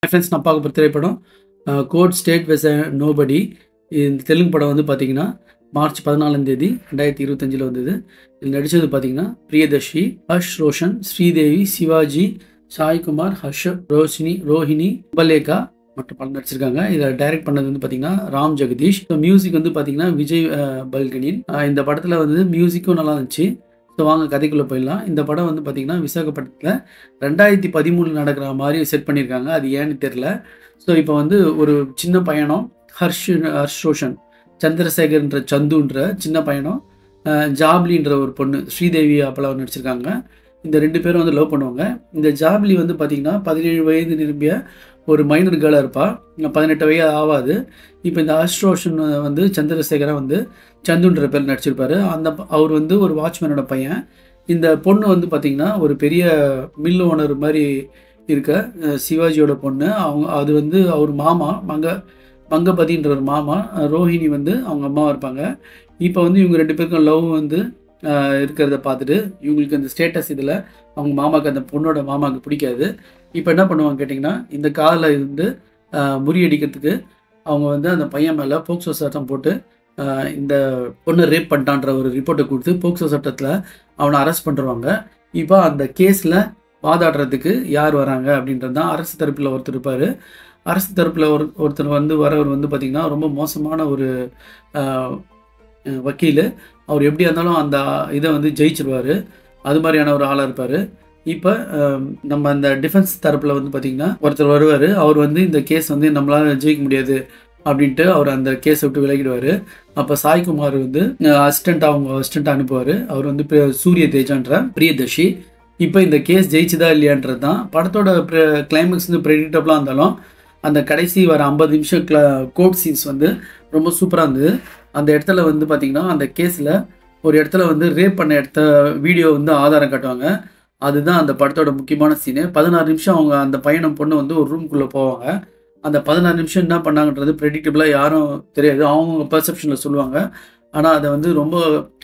Friends, நான் பார்க்க போகிற திரைப்படம் கோட் ஸ்டேட் வெஸ் நோபடி. இந்த தெலுங்கு படம் வந்து பார்த்தீங்கன்னா மார்ச் 14 2025 வந்தது. இதில் நடித்தது பார்த்தீங்கன்னா பிரியதர்ஷி, ஹர்ஷ் ரோஷன், ஸ்ரீதேவி, சிவாஜி, சாய்குமார், ஹர்ஷ், ரோஹிணி, உபலேகா மற்றும் படம் நடிச்சிருக்காங்க. இதில் டைரக்ட் பண்ணது வந்து பார்த்தீங்கன்னா ராம் ஜெகதீஷ். ஸோ மியூசிக் வந்து பார்த்தீங்கன்னா விஜய் பல்கனின். இந்த படத்தில் வந்து மியூசிக்கும் நல்லா இருந்துச்சு. ஸோ வாங்க கதைக்குள்ளே போயிடலாம். இந்த படம் வந்து பார்த்தீங்கன்னா விசாகப்பட்டினத்தில் 2013 நடக்கிற மாதிரி செட் பண்ணியிருக்காங்க. அது ஏன்னு தெரில. ஸோ இப்போ வந்து ஒரு சின்ன பையனும் ஹர்ஷ் ரோஷன், சந்திரசேகர்ன்ற சந்துன்ற சின்ன பையனும், ஜாப்லின்ற ஒரு பொண்ணு ஸ்ரீதேவி அப்பெல்லாம் நடிச்சிருக்காங்க. இந்த 2 பேரும் வந்து லவ் பண்ணுவாங்க. இந்த ஜாப்லி வந்து பார்த்திங்கன்னா 17 வயது நிரம்பிய ஒரு மைனர் கேர்ளாக இருப்பாள். 18 வயது ஆகாது. இப்போ இந்த ஹர்ஷ் ரோஷன் வந்து சந்திரசேகராக வந்து சந்துன்ற பேர் நடிச்சிருப்பார். அவர் வந்து ஒரு வாட்ச்மேனோட பையன். இந்த பொண்ணு வந்து பார்த்திங்கன்னா ஒரு பெரிய மில் ஓனர் மாதிரி இருக்க சிவாஜியோட பொண்ணு. அது வந்து அவர் மாமா மங்கபதின்ற ஒரு மாமா. ரோஹிணி வந்து அவங்க அம்மாவாக இருப்பாங்க. இப்போ வந்து இவங்க 2 பேருக்கும் லவ் வந்து இருக்கிறத பார்த்துட்டு இவங்களுக்கு அந்த ஸ்டேட்டஸ் இதில் அவங்க மாமாவுக்கு, அந்த பொண்ணோட மாமாவுக்கு பிடிக்காது. இப்போ என்ன பண்ணுவாங்க கேட்டிங்கன்னா, இந்த காதலை வந்து முறியடிக்கிறதுக்கு அவங்க வந்து அந்த பையன் மேலே போக்சோ சட்டம் போட்டு இந்த பொண்ணை ரேப் பண்ணிட்டான்ற ஒரு ரிப்போர்ட்டை கொடுத்து போக்சோ சட்டத்தில் அவனை அரெஸ்ட் பண்ணுறாங்க. இப்போ அந்த கேஸில் வாதாடுறதுக்கு யார் வராங்க அப்படின்றது தான். அரசு தரப்பில் ஒருத்தர் இருப்பார். அரசு தரப்பில் ஒருத்தர் வந்து வரவர் வந்து பார்த்திங்கன்னா ரொம்ப மோசமான ஒரு வக்கீல். அவர் எப்படியா இருந்தாலும் அந்த இதை வந்து ஜெயிச்சிருவார். அது மாதிரியான ஒரு ஆளாக இருப்பார். இப்போ நம்ம அந்த டிஃபென்ஸ் தரப்பில் வந்து பார்த்திங்கன்னா ஒருத்தர் வருவார். அவர் வந்து இந்த கேஸ் வந்து நம்மளால் ஜெயிக்க முடியாது அப்படின்ட்டு அவர் அந்த கேஸை விட்டு விலகிடுவார். அப்போ சாய்குமார் வந்து அவங்க அசிஸ்டண்ட் அனுப்புவார். அவர் வந்து சூரிய தேஜான்ற பிரியதர்ஷி. இப்போ இந்த கேஸ் ஜெயிச்சுதா இல்லையான்றது தான் படத்தோட கிளைமேக்ஸ் வந்து ப்ரெடிக்டபுளாக இருந்தாலும் அந்த கடைசி வர 50 நிமிஷம் கோர்ட் சீன்ஸ் வந்து ரொம்ப சூப்பராக இருந்தது. அந்த இடத்துல வந்து பார்த்திங்கன்னா அந்த கேஸில் ஒரு இடத்துல வந்து ரேப் பண்ண வீடியோ வந்து ஆதாரம் காட்டுவாங்க. அதுதான் அந்த படத்தோட முக்கியமான சீனு. 16 நிமிஷம் அவங்க அந்த பையனும் பொண்ணு வந்து ஒரு ரூம்குள்ளே போவாங்க. அந்த 16 நிமிஷம் என்ன பண்ணாங்கன்றது ப்ரெடிக்டபுளாக யாரும் தெரியாது. அவங்க பெர்செப்ஷனில் சொல்லுவாங்க. ஆனால் அதை வந்து ரொம்ப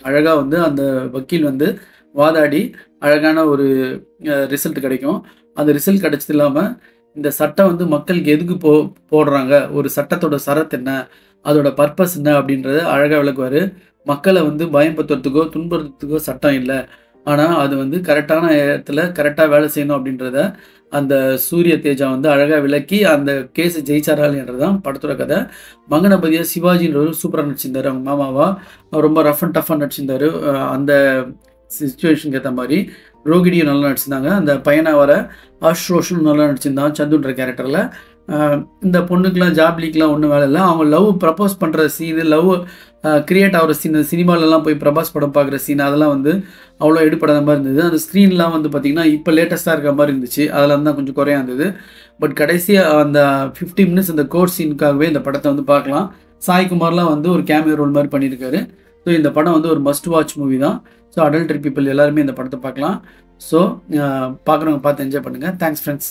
அழகாக வந்து அந்த வக்கீல் வந்து வாதாடி அழகான ஒரு ரிசல்ட் கிடைக்கும். அந்த ரிசல்ட் கிடைச்சது இல்லாமல் இந்த சட்டம் வந்து மக்களுக்கு எதுக்கு போடுறாங்க, ஒரு சட்டத்தோட சரத்து என்ன, அதோட பர்பஸ் என்ன அப்படின்றத அழகாக விளக்குவார். மக்களை வந்து பயன்படுத்துறதுக்கோ துன்புறுத்துறதுக்கோ சட்டம் இல்லை, ஆனால் அது வந்து கரெக்டான இடத்துல கரெக்டாக வேலை செய்யணும் அப்படின்றத அந்த சூரிய தேஜா வந்து அழகாக விளக்கி அந்த கேஸை ஜெயிச்சாரால்ன்றது தான் படத்தோட கதை. மங்கனபதியாக சிவாஜின்றவர் சூப்பராக நடிச்சிருந்தார். அவங்க மாமாவா ரொம்ப ரஃப் அண்ட் டஃப்பாக நடிச்சிருந்தார். அந்த சிச்சுவேஷனுக்கு ஏற்ற மாதிரி ரோகிணியும் நல்லா நடிச்சிருந்தாங்க. அந்த பையனை வர ஹர்ஷ் ரோஷனும் நல்லா நடிச்சிருந்தாங்க சந்துன்ற கேரக்டரில். இந்த பொண்ணுக்கெலாம் ஜாப்லிக்கெலாம் ஒன்றும் வேலை இல்லை. அவங்க லவ் ப்ரப்போஸ் பண்ணுற சீனு, லவ் கிரியேட் ஆகிற சீன், சினிமாலெலாம் போய் பிரபாஸ் படம் பார்க்குற சீன், அதெல்லாம் வந்து அவ்வளோ எடுப்படாத மாதிரி இருந்தது. அந்த ஸ்க்ரீன்லாம் வந்து பார்த்திங்கன்னா இப்போ லேட்டஸ்ட்டாக இருக்கிற மாதிரி இருந்துச்சு. அதெல்லாம் தான் கொஞ்சம் குறையாக இருந்தது. பட் கடைசியாக அந்த 50 மினிட்ஸ் அந்த கோர்ட் சீனுக்காகவே இந்த படத்தை வந்து பார்க்கலாம். சாய்குமார்லாம் வந்து ஒரு கேமியோ ரோல் மாதிரி பண்ணியிருக்காரு. ஸோ இந்த படம் வந்து ஒரு மஸ்ட் வாட்ச் மூவி தான். ஸோ அடல்ட்ரி பீப்புள் எல்லாருமே இந்த படத்தை பார்க்கலாம். ஸோ பார்க்குறவங்க பார்த்து என்ஜாய் பண்ணுங்கள். Thanks friends.